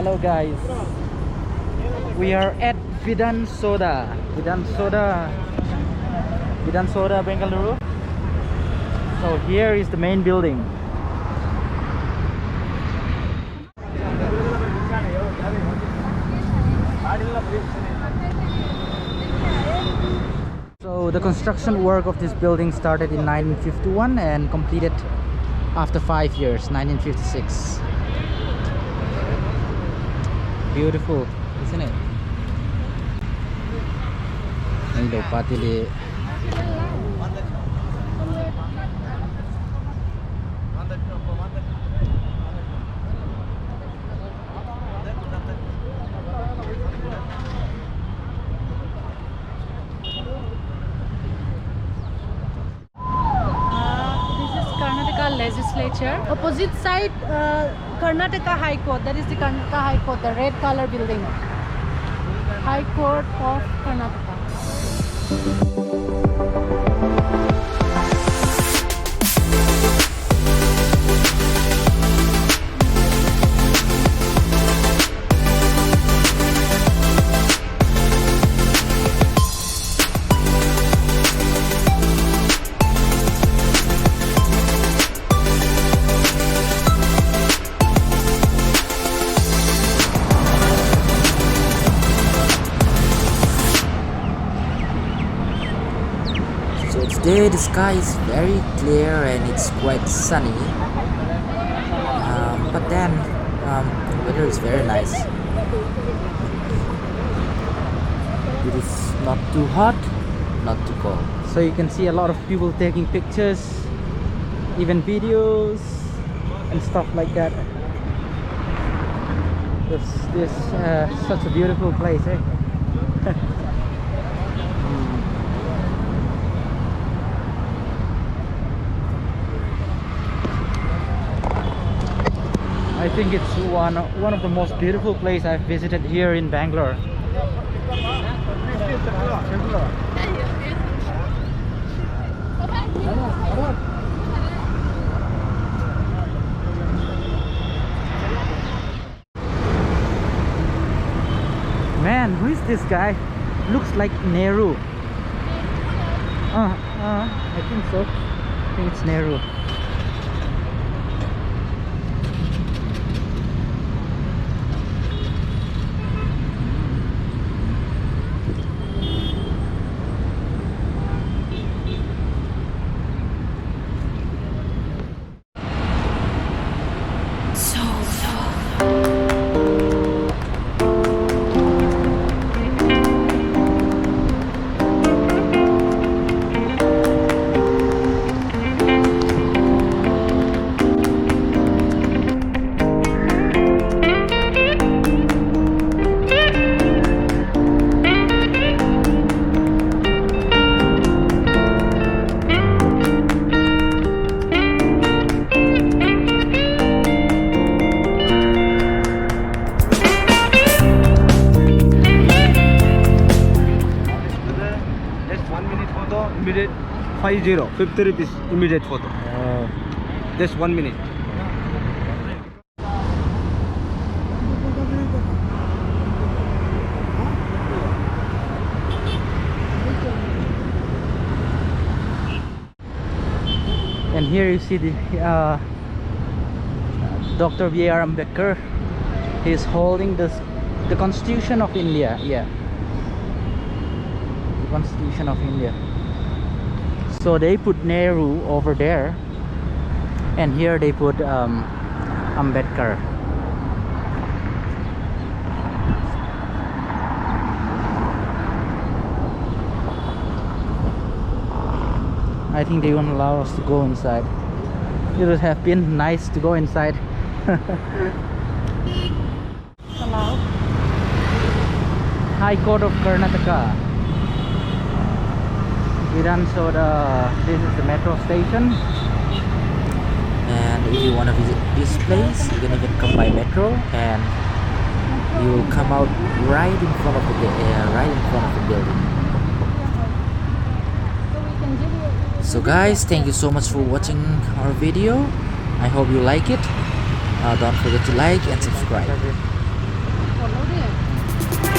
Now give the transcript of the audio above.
Hello guys, we are at Vidhana Soudha, Bengaluru. So here is the main building. So the construction work of this building started in 1951 and completed after 5 years, 1956. Beautiful, isn't it? Hello, Patili. Legislature. Opposite side, Karnataka High Court. That is the Karnataka High Court, the red color building. High Court of Karnataka. Today the sky is very clear and it's quite sunny, but then the weather is very nice. It is not too hot, not too cold. So you can see a lot of people taking pictures, even videos and stuff like that. This such a beautiful place, eh? I think it's one of the most beautiful places I've visited here in Bangalore. Man, who is this guy? Looks like Nehru. I think so. I think it's Nehru. Immediate 50 rupees immediate photo. Just 1 minute. And here you see the Dr. B.R. Ambedkar. He is holding the Constitution of India. Yeah, the Constitution of India. So they put Nehru over there, and here they put Ambedkar. I think they won't allow us to go inside. It would have been nice to go inside. Hello. High Court of Karnataka. Vidhana Soudha. This is the metro station, and if you want to visit this place, you can even come by metro, and you will come out right in front of the building. So guys, thank you so much for watching our video. I hope you like it. Don't forget to like and subscribe. หมดแล้วเนี่ย